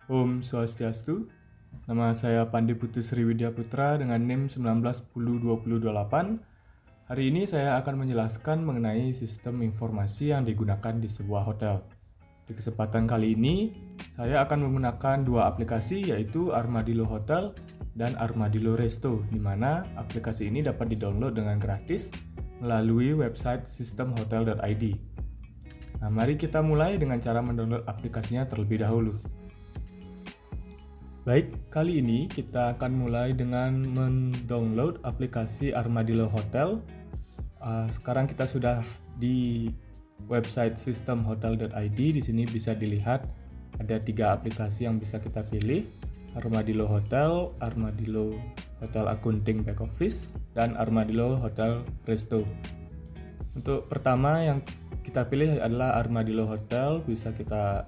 Om Swastiastu. Nama saya Pandi Putu Sri Widya Putra dengan NIM 19102028. Hari ini saya akan menjelaskan mengenai sistem informasi yang digunakan di sebuah hotel. Di kesempatan kali ini, saya akan menggunakan dua aplikasi yaitu Armadillo Hotel dan Armadillo Resto, di mana aplikasi ini dapat didownload dengan gratis melalui website sistemhotel.id. Nah, mari kita mulai dengan cara mendownload aplikasinya terlebih dahulu. Baik, kali ini kita akan mulai dengan mendownload aplikasi Armadillo Hotel. Sekarang kita sudah di website sistemhotel.id. Di sini bisa dilihat ada 3 aplikasi yang bisa kita pilih: Armadillo Hotel, Armadillo Hotel Accounting Back Office, dan Armadillo Hotel Resto. Untuk pertama yang kita pilih adalah Armadillo Hotel. Bisa kita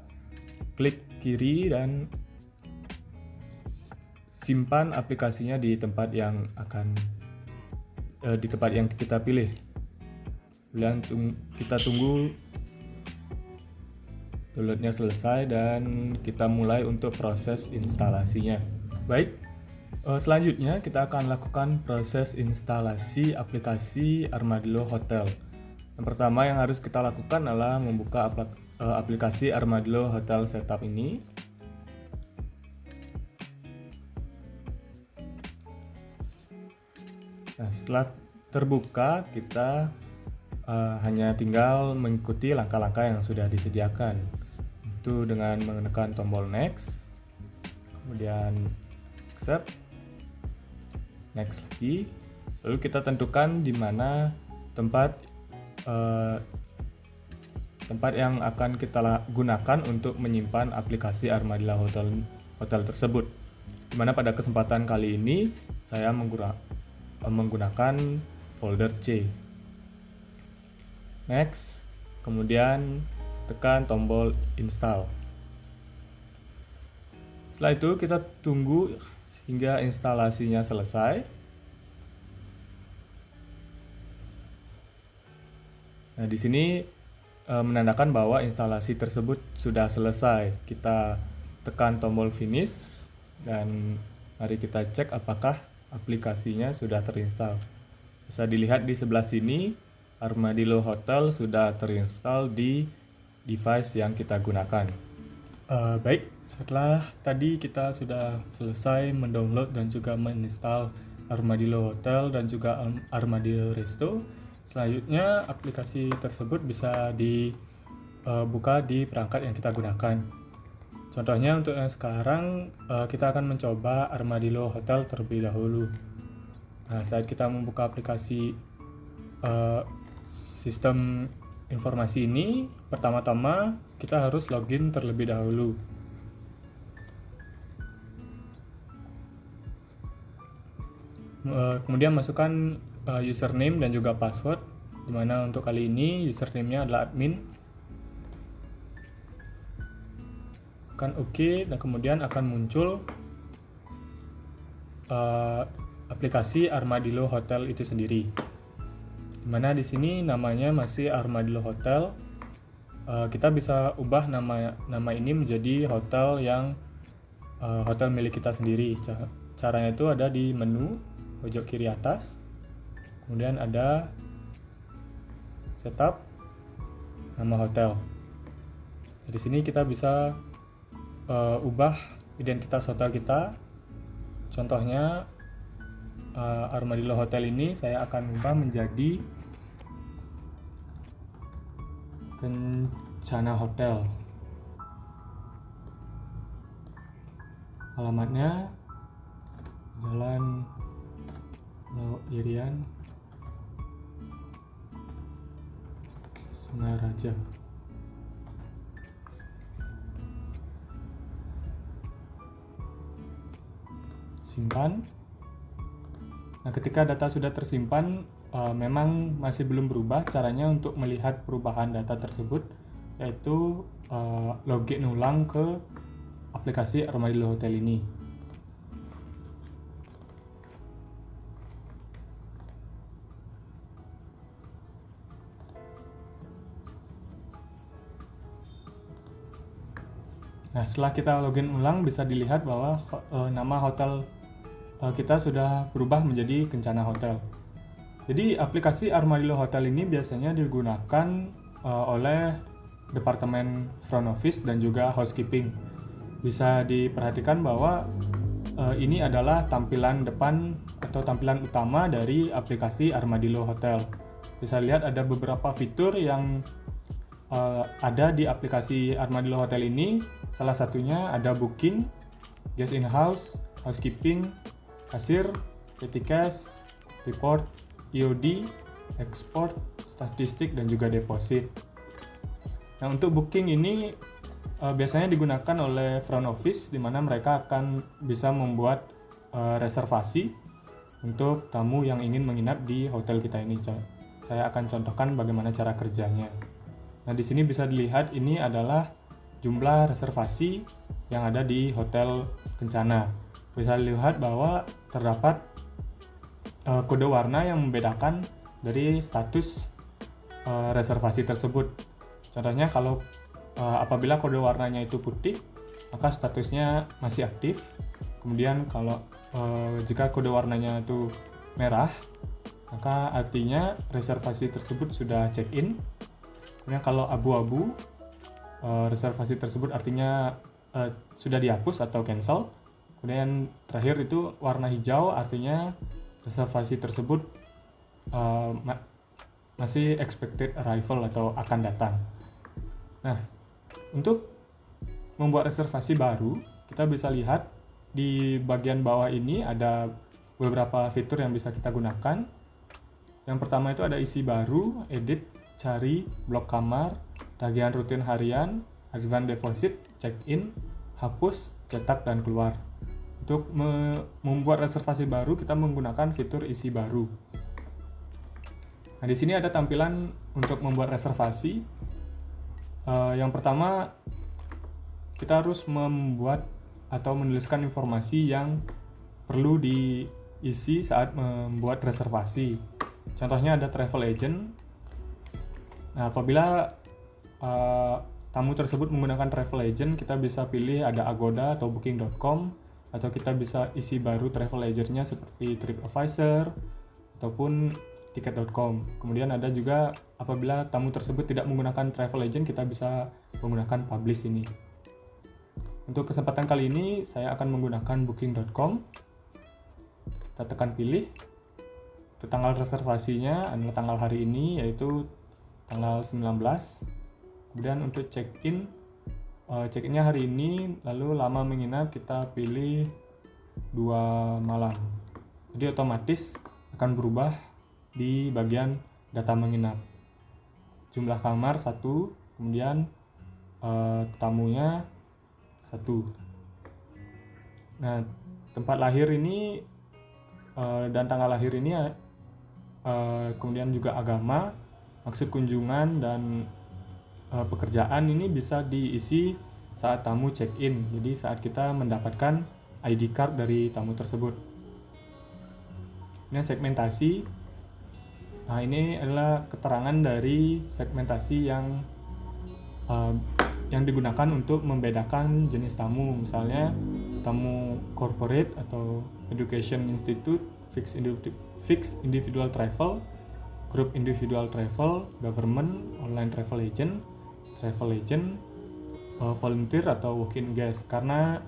klik kiri dan simpan aplikasinya di tempat yang kita pilih. Kemudian kita tunggu downloadnya selesai dan kita mulai untuk proses instalasinya. Baik, selanjutnya kita akan lakukan proses instalasi aplikasi Armadillo Hotel. Yang pertama yang harus kita lakukan adalah membuka aplikasi Armadillo Hotel Setup ini. Nah, setelah terbuka, kita hanya tinggal mengikuti langkah-langkah yang sudah disediakan. Itu dengan menekan tombol next, kemudian accept, next lagi. Lalu kita tentukan di mana tempat yang akan kita gunakan untuk menyimpan aplikasi Armadillo Hotel tersebut. Di mana pada kesempatan kali ini saya menggunakan folder C. Next, kemudian tekan tombol install. Setelah itu kita tunggu hingga instalasinya selesai. Nah, di sini menandakan bahwa instalasi tersebut sudah selesai. Kita tekan tombol finish dan mari kita cek apakah aplikasinya sudah terinstall. Bisa dilihat di sebelah sini, Armadillo Hotel sudah terinstall di device yang kita gunakan. Baik, setelah tadi kita sudah selesai mendownload dan juga menginstal Armadillo Hotel dan juga Armadillo Resto, selanjutnya aplikasi tersebut bisa dibuka di perangkat yang kita gunakan. Contohnya untuk yang sekarang kita akan mencoba Armadillo Hotel terlebih dahulu. Nah, saat kita membuka aplikasi sistem informasi ini, pertama-tama kita harus login terlebih dahulu. Kemudian masukkan username dan juga password, dimana untuk kali ini username-nya adalah admin. Tekan OK dan kemudian akan muncul aplikasi Armadillo Hotel itu sendiri. Dimana di sini namanya masih Armadillo Hotel. Kita bisa ubah nama ini menjadi hotel milik kita sendiri. Caranya itu ada di menu pojok kiri atas. Kemudian ada setup nama hotel. Di sini kita bisa ubah identitas hotel kita. Contohnya Armadillo Hotel ini saya akan ubah menjadi Kencana Hotel. Alamatnya Jalan Irian, Singaraja. Simpan. Nah, ketika data sudah tersimpan, memang masih belum berubah. Caranya untuk melihat perubahan data tersebut yaitu login ulang ke aplikasi Armadillo Hotel ini. Nah, setelah kita login ulang bisa dilihat bahwa nama hotel kita sudah berubah menjadi Kencana Hotel. Jadi aplikasi Armadillo Hotel ini biasanya digunakan oleh departemen front office dan juga housekeeping. Bisa diperhatikan bahwa ini adalah tampilan depan atau tampilan utama dari aplikasi Armadillo Hotel. Bisa lihat ada beberapa fitur yang ada di aplikasi Armadillo Hotel ini. Salah satunya ada booking, guest in house, housekeeping, kasir, petty cash, report, EOD, export, statistik, dan juga deposit. Nah, untuk booking ini biasanya digunakan oleh front office, di mana mereka akan bisa membuat reservasi untuk tamu yang ingin menginap di hotel kita ini. Saya akan contohkan bagaimana cara kerjanya. Nah, di sini bisa dilihat ini adalah jumlah reservasi yang ada di Hotel Kencana. Bisa dilihat bahwa terdapat kode warna yang membedakan dari status reservasi tersebut. Contohnya kalau apabila kode warnanya itu putih, maka statusnya masih aktif. Kemudian kalau jika kode warnanya itu merah, maka artinya reservasi tersebut sudah check-in. Kemudian kalau abu-abu, reservasi tersebut artinya sudah dihapus atau cancel. Kemudian terakhir itu warna hijau, artinya reservasi tersebut masih expected arrival atau akan datang. Nah, untuk membuat reservasi baru, kita bisa lihat di bagian bawah ini ada beberapa fitur yang bisa kita gunakan. Yang pertama itu ada isi baru, edit, cari, blok kamar, tagihan rutin harian, advance deposit, check-in, hapus, cetak, dan keluar. Untuk membuat reservasi baru, kita menggunakan fitur isi baru. Nah, di sini ada tampilan untuk membuat reservasi. Yang pertama, kita harus membuat atau menuliskan informasi yang perlu diisi saat membuat reservasi. Contohnya ada travel agent. Nah, apabila tamu tersebut menggunakan travel agent, kita bisa pilih ada Agoda atau Booking.com, atau kita bisa isi baru travel agent-nya seperti TripAdvisor ataupun Tiket.com. Kemudian ada juga apabila tamu tersebut tidak menggunakan travel agent, kita bisa menggunakan publish ini. Untuk kesempatan kali ini saya akan menggunakan Booking.com. Kita tekan pilih. Untuk tanggal reservasinya adalah tanggal hari ini, yaitu tanggal 19. Kemudian untuk check-in, check-innya hari ini, lalu lama menginap kita pilih 2 malam. Jadi otomatis akan berubah di bagian data menginap. Jumlah kamar 1, kemudian tamunya 1. Nah, tempat lahir ini dan tanggal lahir ini kemudian juga agama, maksud kunjungan, dan pekerjaan ini bisa diisi saat tamu check-in. Jadi saat kita mendapatkan ID card dari tamu tersebut. Ini segmentasi. Nah, ini adalah keterangan dari segmentasi yang digunakan untuk membedakan jenis tamu. Misalnya tamu corporate atau education institute, fixed individual travel, group individual travel, government, online travel agent, volunteer atau walk-in guest. Karena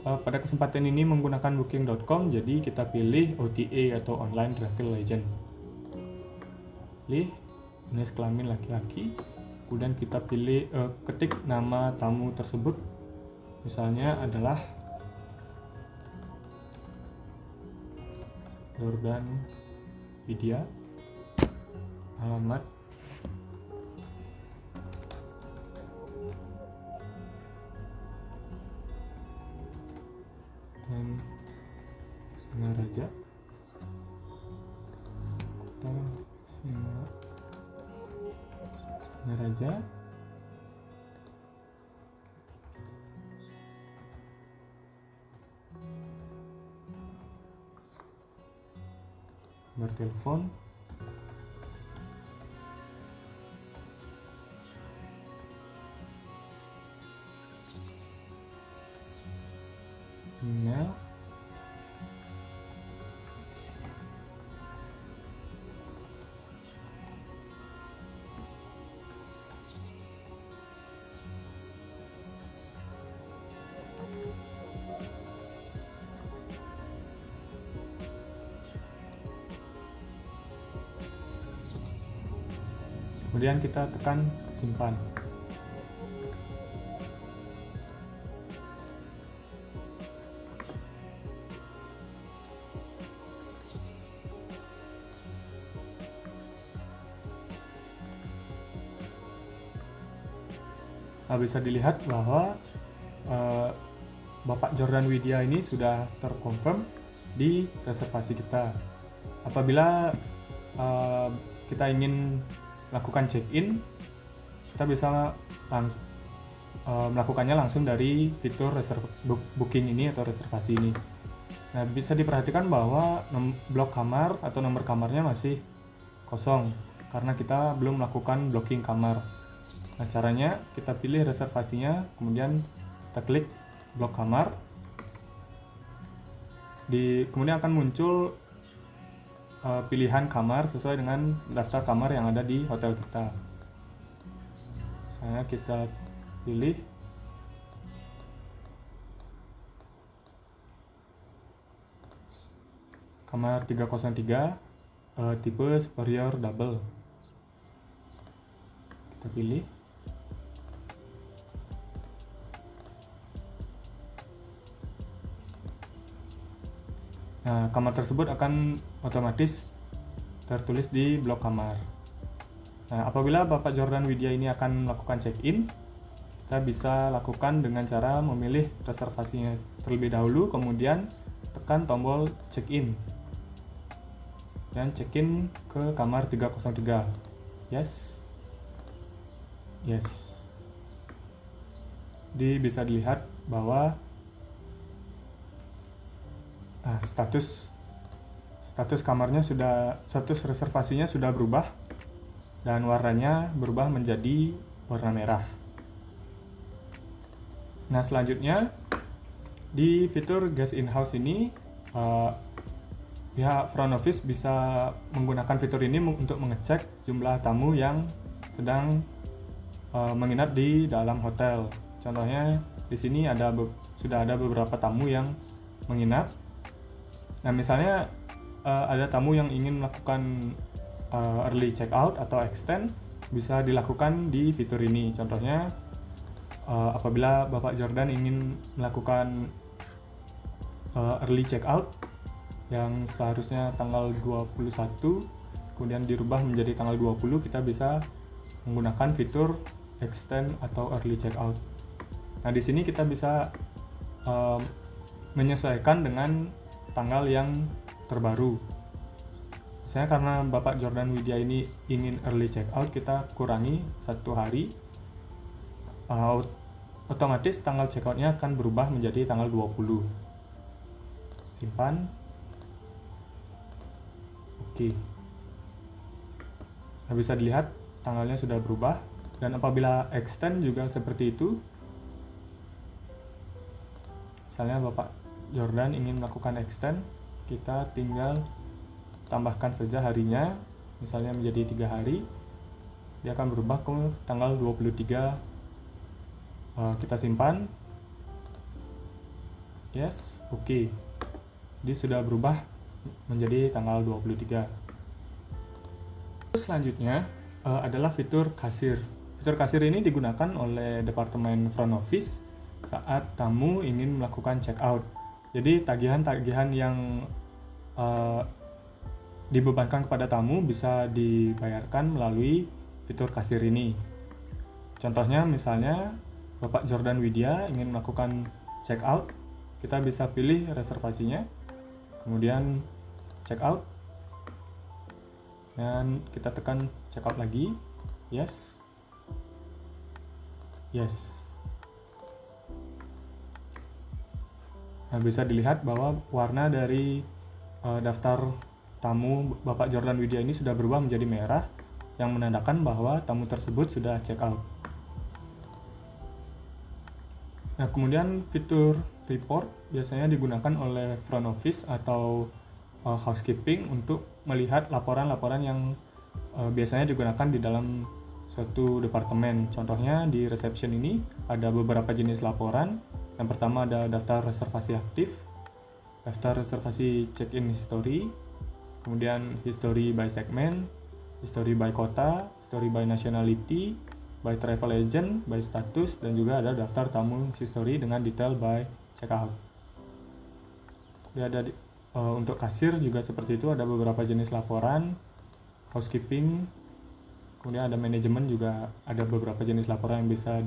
pada kesempatan ini menggunakan Booking.com, jadi kita pilih OTA atau online travel agent. Pilih jenis kelamin laki-laki, kemudian kita pilih ketik nama tamu tersebut, misalnya adalah Jordan Widya, alamat dan Singaraja, Singaraja, nomor telepon, email. Kemudian kita tekan simpan. Nah, bisa dilihat bahwa Bapak Jordan Widya ini sudah terkonfirm di reservasi kita. Apabila kita ingin melakukan check-in, kita bisa melakukannya langsung dari fitur booking ini atau reservasi ini. Nah, bisa diperhatikan bahwa blok kamar atau nomor kamarnya masih kosong karena kita belum melakukan blocking kamar. Nah, caranya kita pilih reservasinya, kemudian kita klik blok kamar. Kemudian akan muncul pilihan kamar sesuai dengan daftar kamar yang ada di hotel kita. Misalnya kita pilih kamar 303 tipe superior double. Kita pilih. Nah, kamar tersebut akan otomatis tertulis di blok kamar. Nah, apabila Bapak Jordan Widya ini akan melakukan check-in, kita bisa lakukan dengan cara memilih reservasinya terlebih dahulu, kemudian tekan tombol check-in. Dan check-in ke kamar 303. Yes. Yes. Bisa dilihat bahwa status kamarnya status reservasinya sudah berubah dan warnanya berubah menjadi warna merah. Nah, selanjutnya di fitur guest in house ini pihak front office bisa menggunakan fitur ini untuk mengecek jumlah tamu yang sedang menginap di dalam hotel. Contohnya di sini sudah ada beberapa tamu yang menginap. Nah, misalnya ada tamu yang ingin melakukan early check out atau extend, bisa dilakukan di fitur ini. Contohnya apabila Bapak Jordan ingin melakukan early check out yang seharusnya tanggal 21 kemudian dirubah menjadi tanggal 20, kita bisa menggunakan fitur extend atau early check out. Nah, di sini kita bisa menyesuaikan dengan tanggal yang terbaru. Misalnya karena Bapak Jordan Widya ini ingin early check out, kita kurangi 1 hari. Otomatis tanggal check out-nya akan berubah menjadi tanggal 20. Simpan. Oke. Nah, bisa dilihat tanggalnya sudah berubah, dan apabila extend juga seperti itu. Misalnya Bapak Jordan ingin melakukan extend, kita tinggal tambahkan saja harinya, misalnya menjadi 3 hari. Dia akan berubah ke tanggal 23. Kita simpan. Yes, oke. Dia sudah berubah menjadi tanggal 23. Selanjutnya adalah fitur kasir. Fitur kasir ini digunakan oleh departemen front office saat tamu ingin melakukan check out. Jadi tagihan-tagihan yang dibebankan kepada tamu bisa dibayarkan melalui fitur kasir ini. Contohnya misalnya Bapak Jordan Widya ingin melakukan check out, kita bisa pilih reservasinya, kemudian check out, dan kita tekan check out lagi. Yes. Yes. Nah, bisa dilihat bahwa warna dari daftar tamu Bapak Jordan Widya ini sudah berubah menjadi merah, yang menandakan bahwa tamu tersebut sudah check out. Nah, kemudian fitur report biasanya digunakan oleh front office atau housekeeping untuk melihat laporan-laporan yang biasanya digunakan di dalam suatu departemen. Contohnya di reception ini ada beberapa jenis laporan. Yang pertama ada daftar reservasi aktif, daftar reservasi check-in history, kemudian history by segment, history by kota, history by nationality, by travel agent, by status, dan juga ada daftar tamu history dengan detail by checkout. Ada untuk kasir juga seperti itu, ada beberapa jenis laporan, housekeeping, kemudian ada manajemen juga ada beberapa jenis laporan yang bisa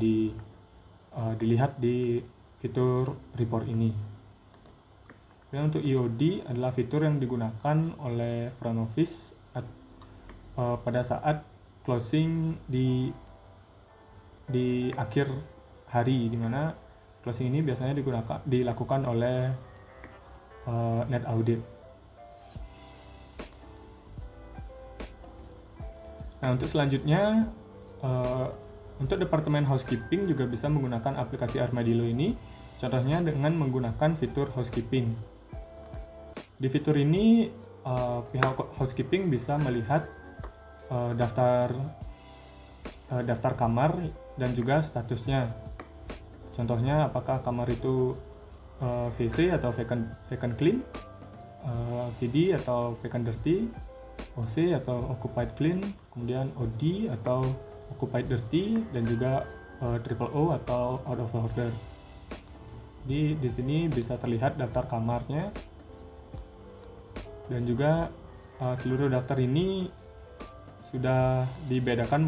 dilihat di fitur report ini. Dan untuk EOD adalah fitur yang digunakan oleh front office pada saat closing di akhir hari, di mana closing ini biasanya dilakukan oleh net audit. Nah, untuk selanjutnya untuk departemen housekeeping juga bisa menggunakan aplikasi Armadillo ini, contohnya dengan menggunakan fitur housekeeping. Di fitur ini pihak housekeeping bisa melihat daftar kamar dan juga statusnya. Contohnya apakah kamar itu VC atau vacant clean, VD atau vacant dirty, OC atau occupied clean, kemudian OD atau occupied dirty, dan juga triple O atau out of order. Di sini bisa terlihat daftar kamarnya, dan juga seluruh daftar ini sudah dibedakan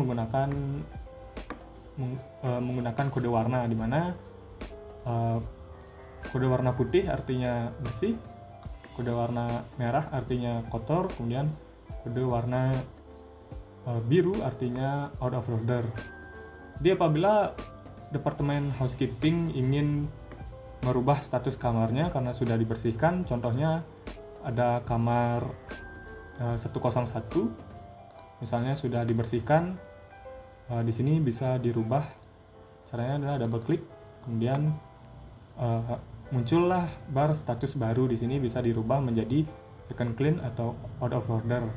menggunakan kode warna, di mana kode warna putih artinya bersih, kode warna merah artinya kotor, kemudian kode warna biru artinya out of order. Jadi apabila departemen housekeeping ingin merubah status kamarnya karena sudah dibersihkan, contohnya ada kamar 101 misalnya sudah dibersihkan, di sini bisa dirubah. Caranya adalah double klik, kemudian muncullah bar status baru. Di sini bisa dirubah menjadi vacant clean atau out of order.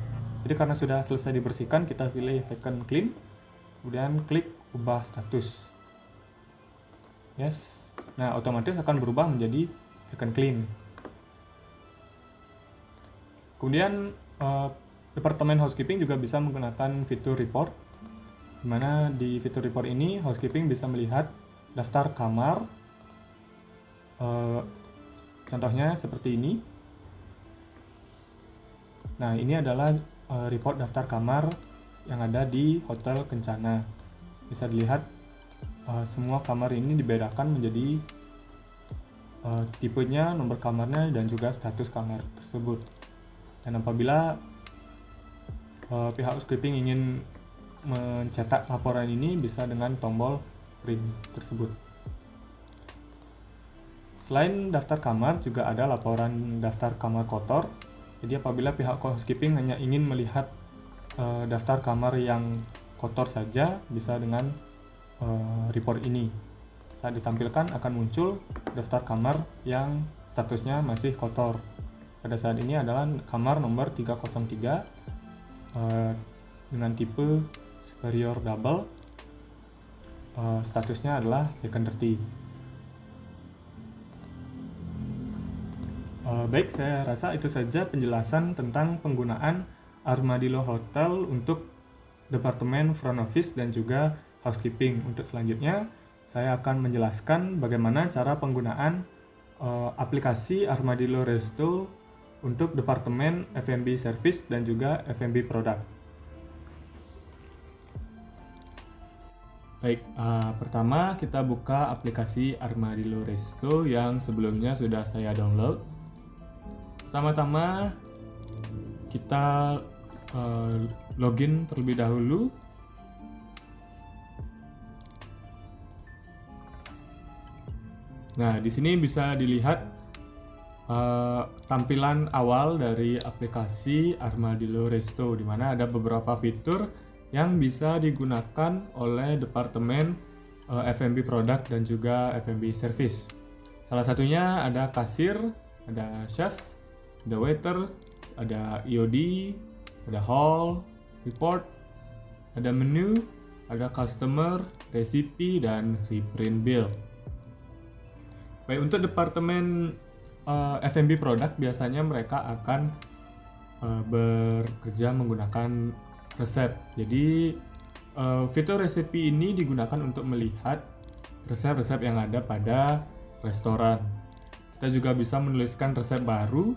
Jadi karena sudah selesai dibersihkan, kita pilih vacant clean, kemudian klik ubah status. Yes. Nah, otomatis akan berubah menjadi vacant clean. Kemudian departemen housekeeping juga bisa menggunakan fitur report, di mana di fitur report ini housekeeping bisa melihat daftar kamar. Contohnya seperti ini. Nah, ini adalah report daftar kamar yang ada di Hotel Kencana. Bisa dilihat semua kamar ini dibedakan menjadi tipenya, nomor kamarnya, dan juga status kamar tersebut. Dan apabila pihak housekeeping ingin mencetak laporan ini, bisa dengan tombol print tersebut. Selain daftar kamar, juga ada laporan daftar kamar kotor. Jadi apabila pihak housekeeping hanya ingin melihat daftar kamar yang kotor saja, bisa dengan report ini. Saat ditampilkan akan muncul daftar kamar yang statusnya masih kotor. Pada saat ini adalah kamar nomor 303 dengan tipe superior double. Statusnya adalah vacant dirty. Baik, saya rasa itu saja penjelasan tentang penggunaan Armadillo Hotel untuk departemen front office dan juga housekeeping. Untuk selanjutnya, saya akan menjelaskan bagaimana cara penggunaan aplikasi Armadillo Resto untuk departemen F&B service dan juga F&B product. Baik, pertama kita buka aplikasi Armadillo Resto yang sebelumnya sudah saya download. Pertama-tama kita login terlebih dahulu. Nah, di sini bisa dilihat tampilan awal dari aplikasi Armadillo Resto, di mana ada beberapa fitur yang bisa digunakan oleh departemen F&B product dan juga F&B service. Salah satunya ada kasir, ada chef, ada waiter, ada EOD, ada hall, report, ada menu, ada customer, recipe, dan reprint bill. Baik, untuk departemen F&B product biasanya mereka akan bekerja menggunakan resep. Jadi fitur recipe ini digunakan untuk melihat resep-resep yang ada pada restoran. Kita juga bisa menuliskan resep baru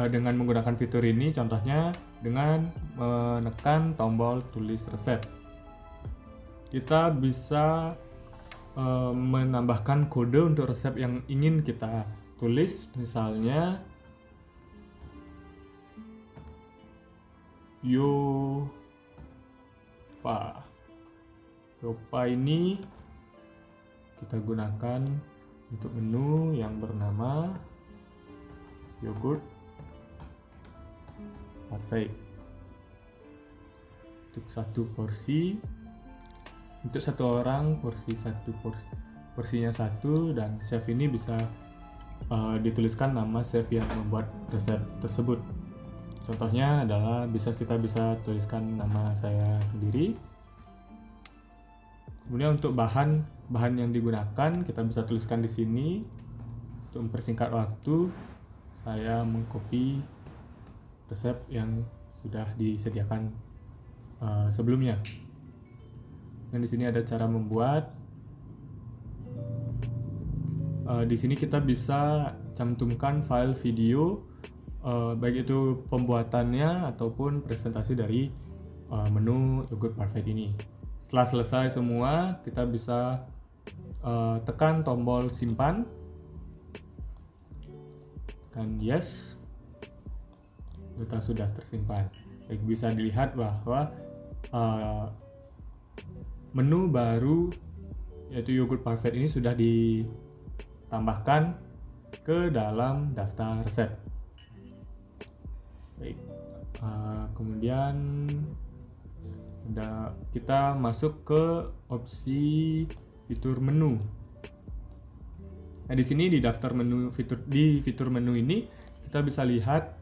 dengan menggunakan fitur ini, contohnya dengan menekan tombol tulis resep. Kita bisa menambahkan kode untuk resep yang ingin kita tulis, misalnya Yopa ini kita gunakan untuk menu yang bernama yogurt parfait untuk satu porsi, untuk satu orang porsinya satu, dan chef ini bisa dituliskan nama chef yang membuat resep tersebut. Contohnya adalah kita bisa tuliskan nama saya sendiri. Kemudian untuk bahan yang digunakan kita bisa tuliskan di sini. Untuk mempersingkat waktu, saya mengcopy resep yang sudah disediakan sebelumnya. Dan di sini ada cara membuat. Di sini kita bisa cantumkan file video, baik itu pembuatannya ataupun presentasi dari menu yogurt parfait ini. Setelah selesai semua, kita bisa tekan tombol simpan, tekan yes, data sudah tersimpan. Baik, bisa dilihat bahwa menu baru yaitu yogurt parfait ini sudah ditambahkan ke dalam daftar resep. Baik, kemudian kita masuk ke opsi fitur menu. Nah, di sini di daftar menu fitur menu ini kita bisa lihat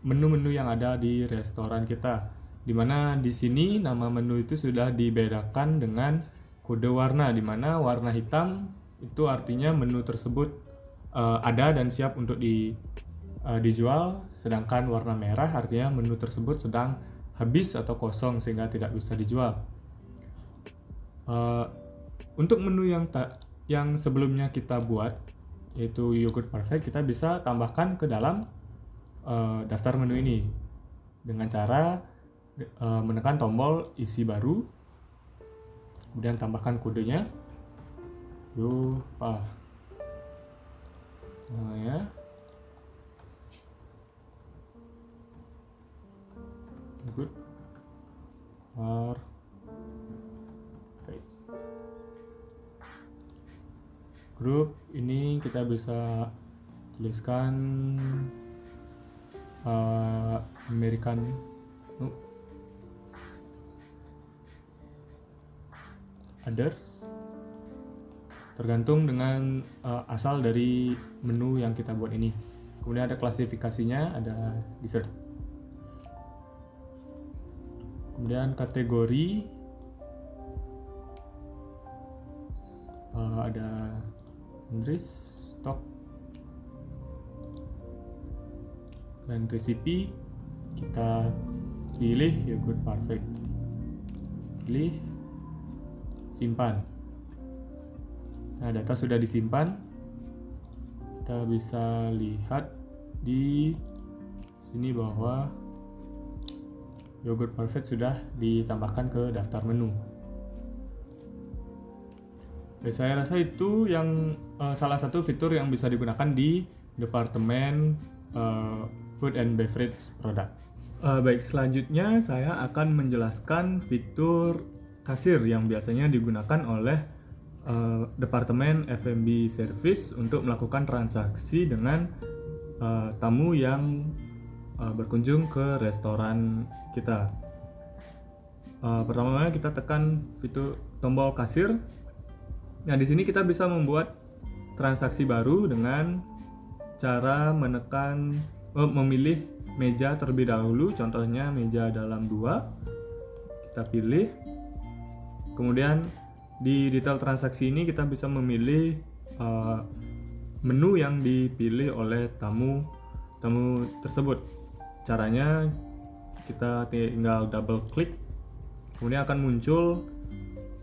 menu-menu yang ada di restoran kita. Di mana di sini nama menu itu sudah dibedakan dengan kode warna, di mana warna hitam itu artinya menu tersebut ada dan siap untuk dijual, sedangkan warna merah artinya menu tersebut sedang habis atau kosong sehingga tidak bisa dijual. Untuk menu yang sebelumnya kita buat, yaitu yogurt parfait, kita bisa tambahkan ke dalam daftar menu ini dengan cara menekan tombol isi baru, kemudian tambahkan kodenya Yopa namanya, yogurt parfait. Grup ini kita bisa tuliskan American others, tergantung dengan asal dari menu yang kita buat ini. Kemudian ada klasifikasinya, ada dessert. Kemudian kategori, ada sandwich, stok, dan recipe. Kita pilih yogurt parfait, pilih simpan. Nah, data sudah disimpan. Kita bisa lihat di sini bahwa yogurt parfait sudah ditambahkan ke daftar menu. Saya rasa itu yang salah satu fitur yang bisa digunakan di departemen food and beverage product. Baik, selanjutnya saya akan menjelaskan fitur kasir yang biasanya digunakan oleh departemen F&B service untuk melakukan transaksi dengan tamu yang berkunjung ke restoran kita. Pertama kita tekan fitur tombol kasir. Nah, di sini kita bisa membuat transaksi baru dengan cara memilih meja terlebih dahulu, contohnya meja dalam 2. Kita pilih. Kemudian di detail transaksi ini kita bisa memilih menu yang dipilih oleh tamu tersebut. Caranya kita tinggal double klik, kemudian akan muncul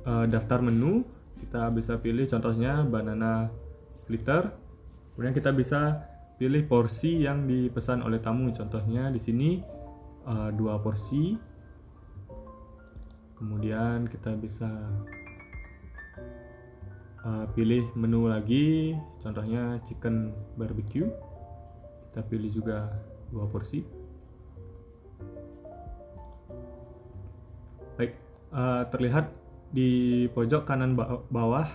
daftar menu. Kita bisa pilih contohnya banana fritter. Kemudian kita bisa pilih porsi yang dipesan oleh tamu. Contohnya di sini 2 porsi. Kemudian kita bisa pilih menu lagi, contohnya chicken barbecue. Kita pilih juga 2 porsi. Baik, terlihat di pojok kanan bawah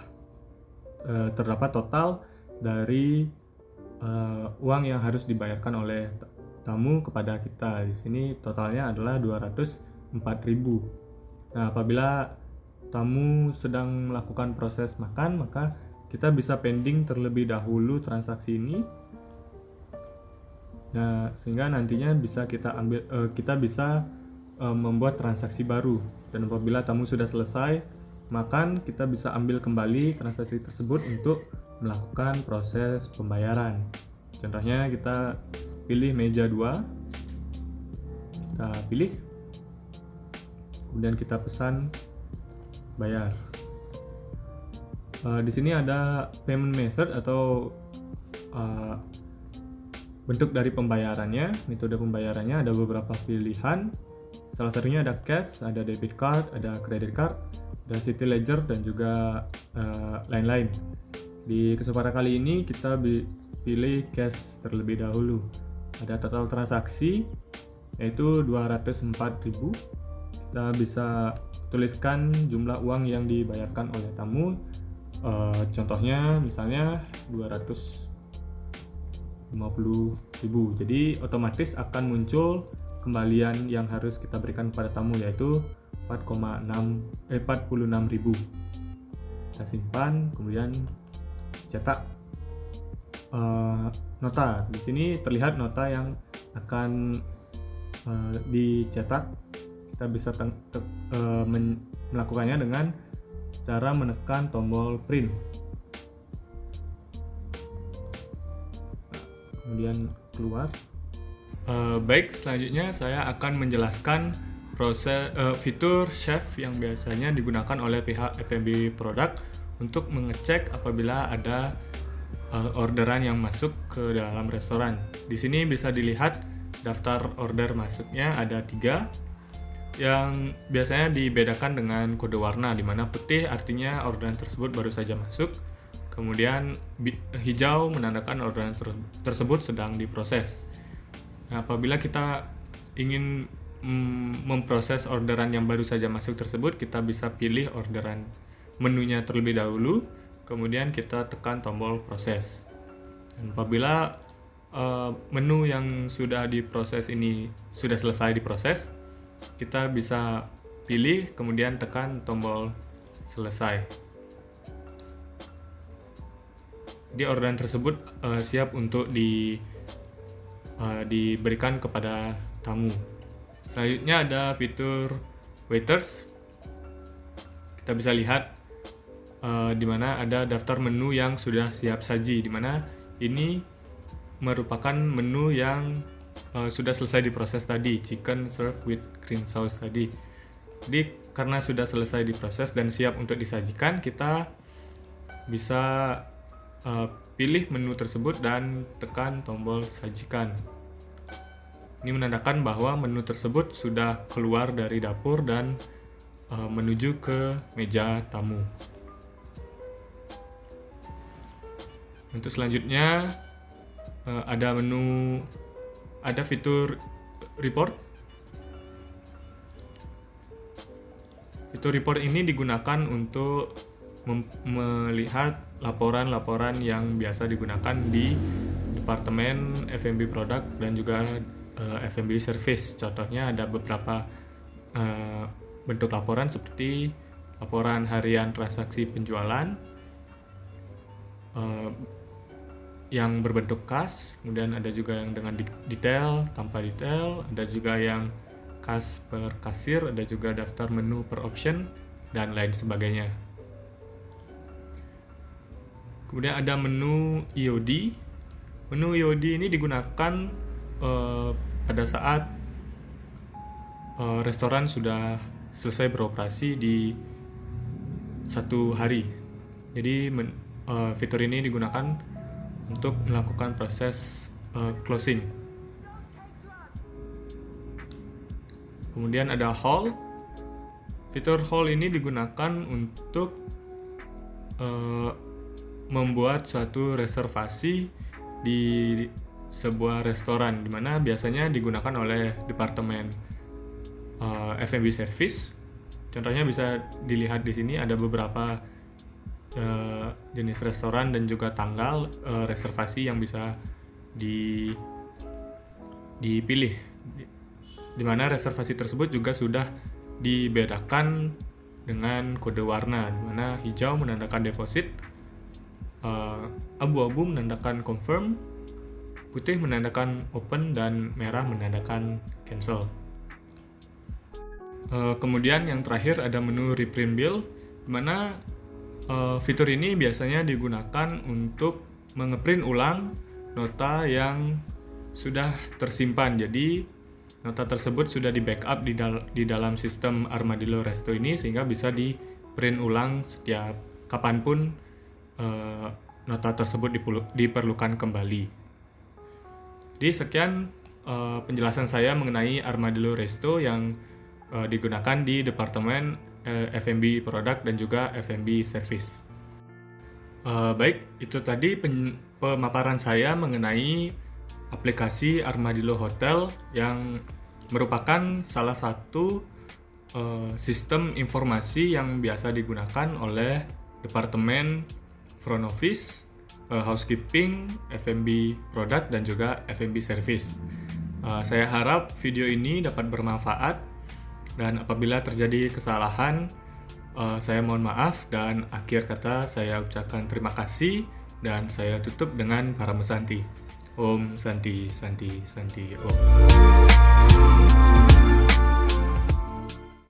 terdapat total dari uang yang harus dibayarkan oleh tamu kepada kita. Di sini totalnya adalah 204.000. Nah, apabila tamu sedang melakukan proses makan, maka kita bisa pending terlebih dahulu transaksi ini. Nah, sehingga nantinya bisa kita bisa membuat transaksi baru. Dan apabila tamu sudah selesai makan, kita bisa ambil kembali transaksi tersebut untuk melakukan proses pembayaran. Contohnya kita pilih meja 2. Kita pilih. Kemudian kita pesan bayar. Di sini ada payment method atau bentuk dari pembayarannya. Metode pembayarannya ada beberapa pilihan. Salah satunya ada cash, ada debit card, ada credit card, ada city ledger, dan juga lain-lain. Di kesempatan kali ini kita pilih cash terlebih dahulu. Ada total transaksi yaitu 204.000. Kita bisa tuliskan jumlah uang yang dibayarkan oleh tamu. Contohnya misalnya 250.000. Jadi otomatis akan muncul kembalian yang harus kita berikan kepada tamu, yaitu 46.000. Kita simpan, kemudian cetak nota. Di sini terlihat nota yang akan dicetak. Kita bisa melakukannya dengan cara menekan tombol print. Kemudian keluar. Baik, selanjutnya saya akan menjelaskan proses fitur chef yang biasanya digunakan oleh pihak F&B product untuk mengecek apabila ada orderan yang masuk ke dalam restoran. Di sini bisa dilihat daftar order masuknya ada 3. Yang biasanya dibedakan dengan kode warna, di mana putih artinya orderan tersebut baru saja masuk, kemudian hijau menandakan orderan tersebut sedang diproses. Nah, apabila kita ingin memproses orderan yang baru saja masuk tersebut, kita bisa pilih orderan menunya terlebih dahulu, kemudian kita tekan tombol proses. Dan apabila menu yang sudah diproses ini sudah selesai diproses, kita bisa pilih, kemudian tekan tombol selesai. Di orderan tersebut siap untuk diberikan kepada tamu. Selanjutnya ada fitur waiters. Kita bisa lihat di mana ada daftar menu yang sudah siap saji, di mana ini merupakan menu yang sudah selesai diproses tadi, chicken served with green sauce tadi. Jadi karena sudah selesai diproses dan siap untuk disajikan, kita bisa pilih menu tersebut dan tekan tombol sajikan. Ini menandakan bahwa menu tersebut sudah keluar dari dapur dan menuju ke meja tamu. Untuk selanjutnya ada fitur report. Fitur report ini digunakan untuk melihat laporan-laporan yang biasa digunakan di departemen F&B product dan juga F&B service. Contohnya ada beberapa bentuk laporan seperti laporan harian transaksi penjualan, uh, yang berbentuk kas, kemudian ada juga yang dengan detail, tanpa detail, ada juga yang kas per kasir, ada juga daftar menu per option, dan lain sebagainya. Kemudian ada menu EOD. Menu EOD ini digunakan pada saat restoran sudah selesai beroperasi di satu hari. Jadi fitur ini digunakan untuk melakukan proses closing. Kemudian ada haul. Fitur haul ini digunakan untuk membuat suatu reservasi di sebuah restoran, di mana biasanya digunakan oleh departemen F&B service. Contohnya bisa dilihat di sini ada beberapa jenis restoran dan juga tanggal reservasi yang bisa dipilih, di mana reservasi tersebut juga sudah dibedakan dengan kode warna, di mana hijau menandakan deposit, abu-abu menandakan confirm, putih menandakan open, dan merah menandakan cancel. Kemudian yang terakhir ada menu reprint bill, di mana fitur ini biasanya digunakan untuk mengeprint ulang nota yang sudah tersimpan. Jadi nota tersebut sudah di backup di dalam sistem Armadillo Resto ini, sehingga bisa di print ulang setiap kapanpun nota tersebut diperlukan kembali. Jadi sekian penjelasan saya mengenai Armadillo Resto yang digunakan di Departemen F&B Product dan juga F&B Service. Baik, itu tadi pemaparan saya mengenai aplikasi Armadillo Hotel yang merupakan salah satu sistem informasi yang biasa digunakan oleh Departemen Front Office, Housekeeping, F&B Product, dan juga F&B Service. Saya harap video ini dapat bermanfaat, dan apabila terjadi kesalahan, saya mohon maaf, dan akhir kata saya ucapkan terima kasih, dan saya tutup dengan Paramo Santi. Om Santi Santi Santi Om.